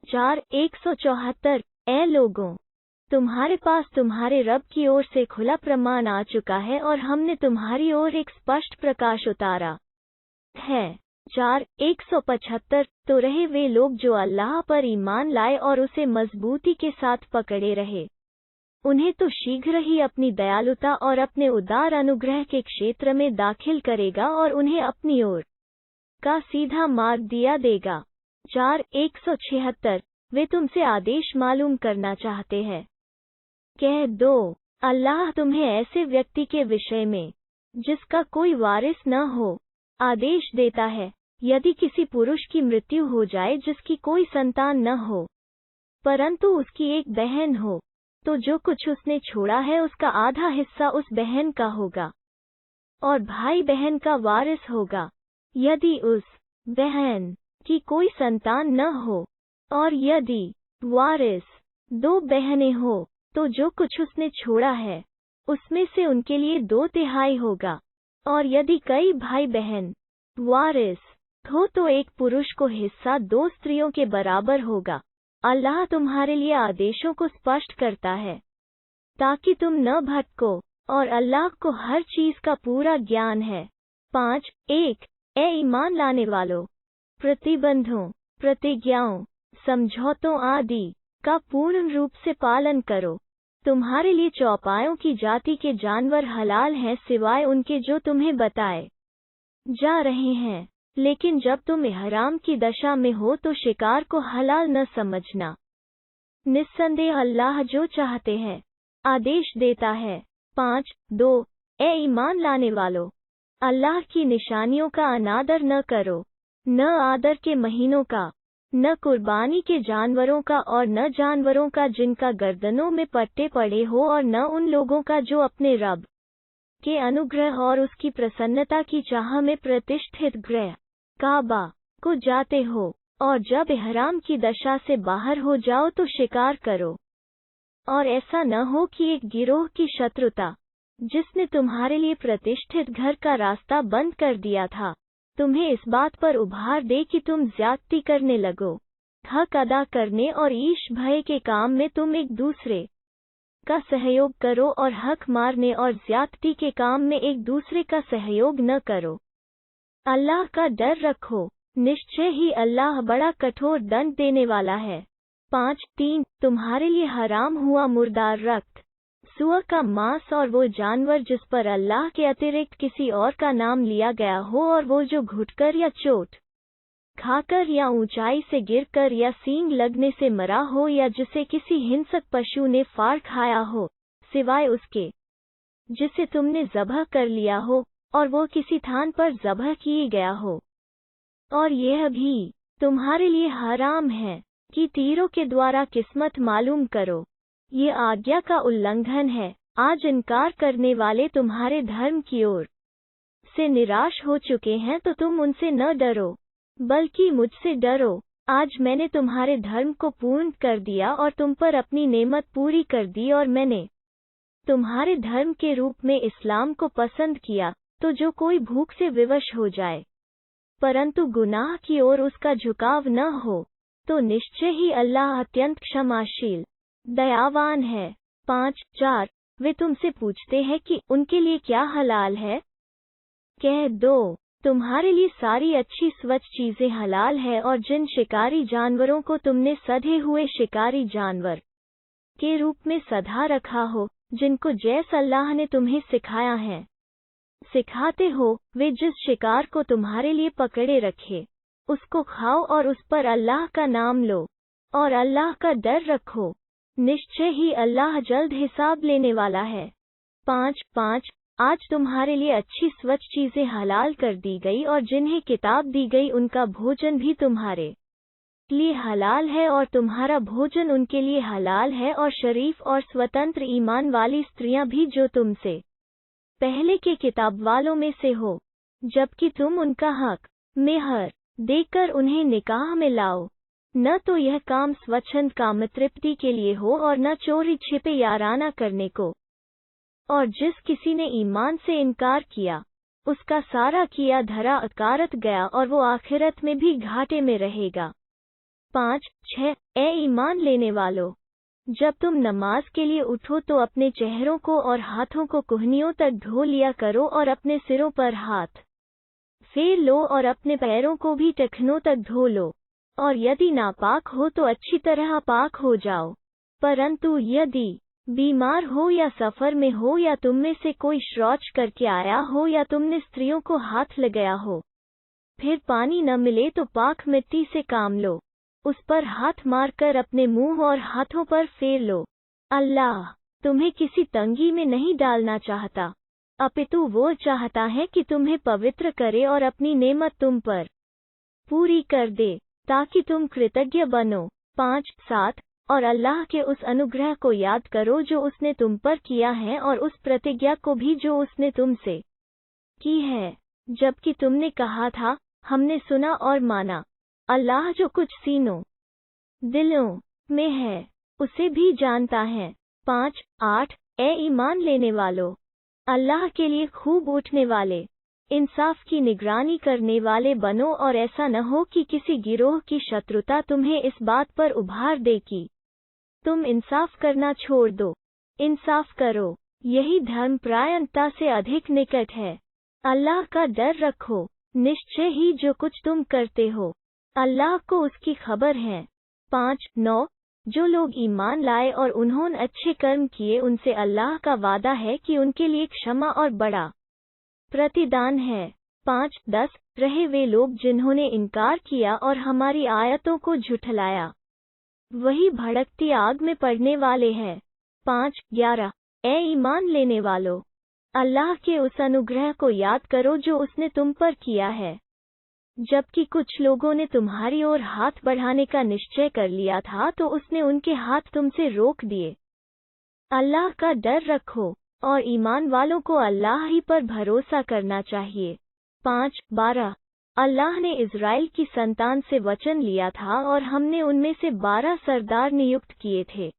4:174 ए लोगों, तुम्हारे पास तुम्हारे रब की ओर से खुला प्रमाण आ चुका है और हमने तुम्हारी ओर एक स्पष्ट प्रकाश उतारा है। 4:175 तो रहे वे लोग जो अल्लाह पर ईमान लाए और उसे मजबूती के साथ पकड़े रहे, उन्हें तो शीघ्र ही अपनी दयालुता और अपने उदार अनुग्रह के क्षेत्र में दाखिल करेगा और उन्हें अपनी ओर का सीधा मार्ग दिया देगा। 4:176 वे तुमसे आदेश मालूम करना चाहते हैं। कह दो, अल्लाह तुम्हें ऐसे व्यक्ति के विषय में जिसका कोई वारिस न हो आदेश देता है, यदि किसी पुरुष की मृत्यु हो जाए जिसकी कोई संतान न हो परंतु उसकी एक बहन हो, तो जो कुछ उसने छोड़ा है उसका आधा हिस्सा उस बहन का होगा और भाई बहन का वारिस होगा यदि उस बहन की कोई संतान न हो, और यदि वारिस 2 बहनें हो तो जो कुछ उसने छोड़ा है उसमें से उनके लिए 2/3 होगा, और यदि कई भाई बहन वारिस हो तो एक पुरुष को हिस्सा 2 स्त्रियों के बराबर होगा। अल्लाह तुम्हारे लिए आदेशों को स्पष्ट करता है ताकि तुम न भटको, और अल्लाह को हर चीज का पूरा ज्ञान है। 5:1 ए ईमान लाने वालों, प्रतिबंधों, प्रतिज्ञाओं, समझौतों आदि का पूर्ण रूप से पालन करो। तुम्हारे लिए चौपायों की जाति के जानवर हलाल हैं सिवाय उनके जो तुम्हें बताए जा रहे हैं, लेकिन जब तुम इहराम की दशा में हो तो शिकार को हलाल न समझना। निस्संदेह अल्लाह जो चाहते हैं आदेश देता है। 5:2 ए ईमान लाने वालों, अल्लाह की निशानियों का अनादर न करो, न आदर के महीनों का, न कुर्बानी के जानवरों का, और न जानवरों का जिनका गर्दनों में पट्टे पड़े हो, और न उन लोगों का जो अपने रब के अनुग्रह और उसकी प्रसन्नता की चाह में प्रतिष्ठित गृह काबा को जाते हो, और जब इहराम की दशा से बाहर हो जाओ तो शिकार करो। और ऐसा न हो कि एक गिरोह की शत्रुता जिसने तुम्हारे लिए प्रतिष्ठित घर का रास्ता बंद कर दिया था तुम्हें इस बात पर उभार दे कि तुम ज्यादती करने लगो। हक अदा करने और ईश भय के काम में तुम एक दूसरे का सहयोग करो, और हक मारने और ज्यादती के काम में एक दूसरे का सहयोग न करो। अल्लाह का डर रखो, निश्चय ही अल्लाह बड़ा कठोर दंड देने वाला है। 5:3 तुम्हारे लिए हराम हुआ मुर्दार रक्त, सूअर का मांस और वो जानवर जिस पर अल्लाह के अतिरिक्त किसी और का नाम लिया गया हो, और वो जो घुटकर या चोट खाकर या ऊंचाई से गिरकर या सींग लगने से मरा हो, या जिसे किसी हिंसक पशु ने फाड़ खाया हो सिवाय उसके जिसे तुमने ज़बह कर लिया हो और वो किसी थान पर ज़बह किया गया हो। और यह भी तुम्हारे लिए हराम है कि तीरों के द्वारा किस्मत मालूम करो। ये आज्ञा का उल्लंघन है। आज इनकार करने वाले तुम्हारे धर्म की ओर से निराश हो चुके हैं, तो तुम उनसे न डरो बल्कि मुझसे डरो। आज मैंने तुम्हारे धर्म को पूर्ण कर दिया और तुम पर अपनी नेमत पूरी कर दी, और मैंने तुम्हारे धर्म के रूप में इस्लाम को पसंद किया। तो जो कोई भूख से विवश हो जाए परंतु गुनाह की ओर उसका झुकाव न हो, तो निश्चय ही अल्लाह अत्यंत क्षमाशील दयावान है। 5:4 वे तुमसे पूछते हैं कि उनके लिए क्या हलाल है। कह दो, तुम्हारे लिए सारी अच्छी स्वच्छ चीजें हलाल है, और जिन शिकारी जानवरों को तुमने सधे हुए शिकारी जानवर के रूप में सधा रखा हो, जिनको जैस अल्लाह ने तुम्हें सिखाया है सिखाते हो, वे जिस शिकार को तुम्हारे लिए पकड़े रखे उसको खाओ, और उस पर अल्लाह का नाम लो और अल्लाह का डर रखो। निश्चय ही अल्लाह जल्द हिसाब लेने वाला है। 5:5 आज तुम्हारे लिए अच्छी स्वच्छ चीजें हलाल कर दी गई, और जिन्हें किताब दी गई उनका भोजन भी तुम्हारे लिए हलाल है, और तुम्हारा भोजन उनके लिए हलाल है, और शरीफ और स्वतंत्र ईमान वाली स्त्रियां भी जो तुमसे पहले के किताब वालों में से हो, जबकि तुम उनका हक मेहर देकर उन्हें निकाह में लाओ। न तो यह काम स्वच्छंद कामतृप्ति के लिए हो, और न चोरी छिपे याराना करने को। और जिस किसी ने ईमान से इनकार किया उसका सारा किया धरा अकारत गया, और वो आखिरत में भी घाटे में रहेगा। 5, 6 ए ईमान लेने वालों, जब तुम नमाज के लिए उठो तो अपने चेहरों को और हाथों को कुहनियों तक धो लिया करो और अपने सिरों पर हाथ फेर लो और अपने पैरों को भी टखनों तक धो लो, और यदि नापाक हो तो अच्छी तरह पाक हो जाओ। परंतु यदि बीमार हो या सफर में हो या तुम में से कोई शौच करके आया हो या तुमने स्त्रियों को हाथ लगाया हो, फिर पानी न मिले तो पाक मिट्टी से काम लो, उस पर हाथ मारकर अपने मुंह और हाथों पर फेर लो। अल्लाह तुम्हें किसी तंगी में नहीं डालना चाहता, अपितु वो चाहता है कि तुम्हें पवित्र करे और अपनी नेमत तुम पर पूरी कर दे, ताकि तुम कृतज्ञ बनो। 5, 7 और अल्लाह के उस अनुग्रह को याद करो जो उसने तुम पर किया है और उस प्रतिज्ञा को भी जो उसने तुमसे की है, जबकि तुमने कहा था, हमने सुना और माना। अल्लाह जो कुछ सीनों दिलों में है उसे भी जानता है। 5, 8 ए ईमान लेने वालों, अल्लाह के लिए खूब उठने वाले, इंसाफ की निगरानी करने वाले बनो और ऐसा न हो कि किसी गिरोह की शत्रुता तुम्हें इस बात पर उभार दे कि तुम इंसाफ करना छोड़ दो। इंसाफ करो, यही धर्मपरायणता से अधिक निकट है। अल्लाह का डर रखो, निश्चय ही जो कुछ तुम करते हो अल्लाह को उसकी खबर है। 5, 9 जो लोग ईमान लाए और उन्होंने अच्छे कर्म किए उनसे अल्लाह का वादा है कि उनके लिए क्षमा और बड़ा प्रतिदान है। 5, 10 रहे वे लोग जिन्होंने इनकार किया और हमारी आयतों को झुठलाया, वही भड़कती आग में पड़ने वाले हैं। 5, 11 ए ईमान लेने वालों, अल्लाह के उस अनुग्रह को याद करो जो उसने तुम पर किया है, जबकि कुछ लोगों ने तुम्हारी ओर हाथ बढ़ाने का निश्चय कर लिया था तो उसने उनके हाथ तुमसे रोक दिए। अल्लाह का डर रखो और ईमान वालों को अल्लाह ही पर भरोसा करना चाहिए। 5, 12 अल्लाह ने इज़राइल की संतान से वचन लिया था और हमने उनमें से 12 सरदार नियुक्त किए थे।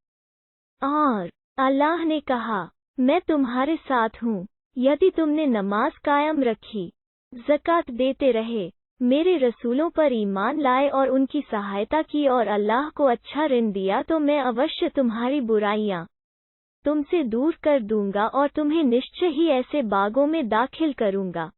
और अल्लाह ने कहा, मैं तुम्हारे साथ हूँ, यदि तुमने नमाज कायम रखी, ज़कात देते रहे, मेरे रसूलों पर ईमान लाए और उनकी सहायता की और अल्लाह को अच्छा ऋण दिया तो मैं अवश्य तुम्हारी बुराइयां तुमसे दूर कर दूंगा और तुम्हें निश्चय ही ऐसे बागों में दाखिल करूंगा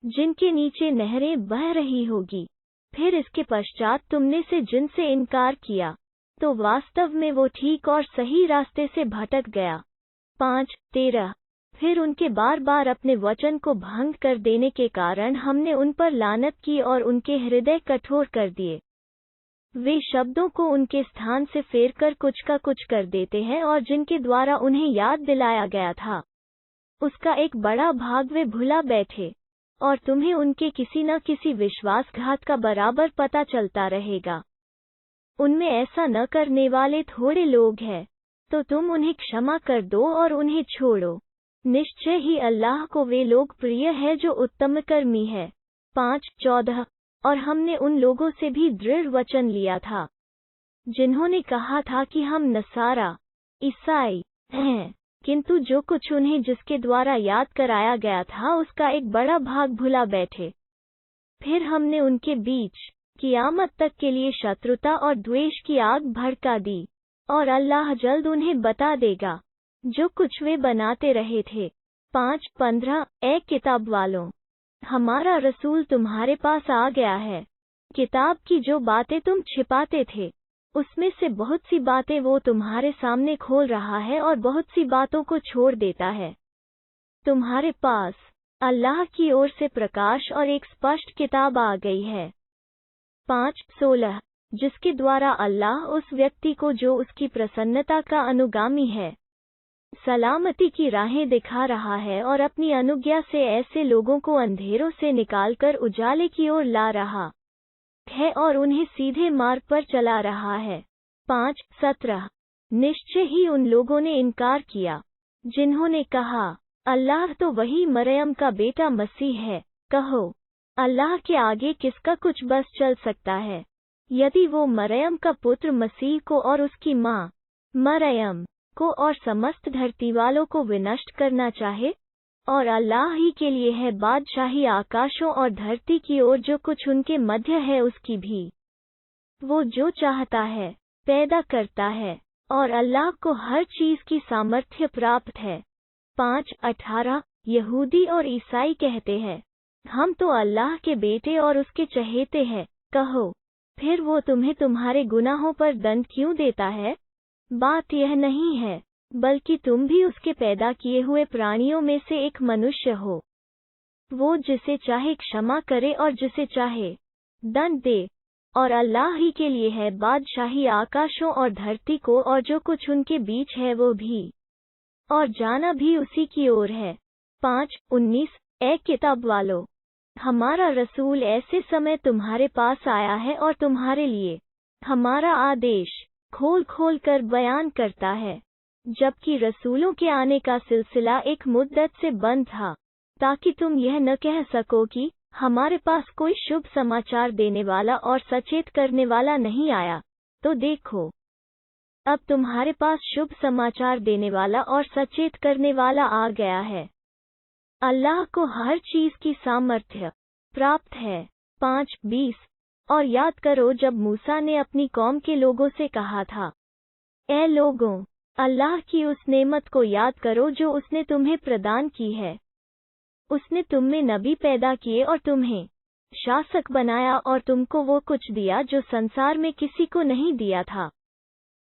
जिनके नीचे नहरें बह रही होगी। फिर इसके पश्चात तुमने से जिनसे इनकार किया तो वास्तव में वो ठीक और सही रास्ते से भटक गया। 5, 13 फिर उनके बार बार अपने वचन को भंग कर देने के कारण हमने उन पर लानत की और उनके हृदय कठोर कर दिए। वे शब्दों को उनके स्थान से फेरकर कुछ का कुछ कर देते हैं और जिनके द्वारा उन्हें याद दिलाया गया था उसका एक बड़ा भाग वे भुला बैठे, और तुम्हें उनके किसी न किसी विश्वासघात का बराबर पता चलता रहेगा। उनमें ऐसा न करने वाले थोड़े लोग हैं, तो तुम उन्हें क्षमा कर दो और उन्हें छोड़ो। निश्चय ही अल्लाह को वे लोग प्रिय है जो उत्तम कर्मी है। 5, 14 और हमने उन लोगों से भी दृढ़ वचन लिया था जिन्होंने कहा था कि हम नसारा ईसाई हैं, किंतु जो कुछ उन्हें जिसके द्वारा याद कराया गया था उसका एक बड़ा भाग भुला बैठे। फिर हमने उनके बीच कियामत तक के लिए शत्रुता और द्वेष की आग भड़का दी, और अल्लाह जल्द उन्हें बता देगा जो कुछ वे बनाते रहे थे। 5, 15 ए किताब वालों, हमारा रसूल तुम्हारे पास आ गया है। किताब की जो बातें तुम छिपाते थे उसमें से बहुत सी बातें वो तुम्हारे सामने खोल रहा है और बहुत सी बातों को छोड़ देता है। तुम्हारे पास अल्लाह की ओर से प्रकाश और एक स्पष्ट किताब आ गई है। 5, 16 जिसके द्वारा अल्लाह उस व्यक्ति को जो उसकी प्रसन्नता का अनुगामी है सलामती की राहें दिखा रहा है और अपनी अनुज्ञा से ऐसे लोगों को अंधेरों से निकालकर उजाले की ओर ला रहा है और उन्हें सीधे मार्ग पर चला रहा है। 5, 17 निश्चय ही उन लोगों ने इनकार किया जिन्होंने कहा, अल्लाह तो वही मरियम का बेटा मसीह है। कहो, अल्लाह के आगे किसका कुछ बस चल सकता है? यदि वो मरियम का पुत्र मसीह को और उसकी माँ मरियम को और समस्त धरती वालों को विनष्ट करना चाहे, और अल्लाह ही के लिए है बादशाही आकाशों और धरती की ओर जो कुछ उनके मध्य है उसकी भी। वो जो चाहता है पैदा करता है और अल्लाह को हर चीज की सामर्थ्य प्राप्त है। 5:18 यहूदी और ईसाई कहते हैं, हम तो अल्लाह के बेटे और उसके चहेते हैं। कहो, फिर वो तुम्हें तुम्हारे गुनाहों पर दंड क्यों देता है? बात यह नहीं है, बल्कि तुम भी उसके पैदा किए हुए प्राणियों में से एक मनुष्य हो। वो जिसे चाहे क्षमा करे और जिसे चाहे दंड दे, और अल्लाह ही के लिए है बादशाही आकाशों और धरती को और जो कुछ उनके बीच है वो भी, और जाना भी उसी की ओर है। 5:19 ए किताब वालों, हमारा रसूल ऐसे समय तुम्हारे पास आया है और तुम्हारे लिए हमारा आदेश खोल खोल कर बयान करता है, जबकि रसूलों के आने का सिलसिला एक मुद्दत से बंद था, ताकि तुम यह न कह सको कि हमारे पास कोई शुभ समाचार देने वाला और सचेत करने वाला नहीं आया। तो देखो, अब तुम्हारे पास शुभ समाचार देने वाला और सचेत करने वाला आ गया है। अल्लाह को हर चीज की सामर्थ्य प्राप्त है। 5:20 और याद करो जब मूसा ने अपनी कौम के लोगों से कहा था, ए लोगों, अल्लाह की उस नेमत को याद करो जो उसने तुम्हें प्रदान की है। उसने तुम में नबी पैदा किए और तुम्हें शासक बनाया और तुमको वो कुछ दिया जो संसार में किसी को नहीं दिया था।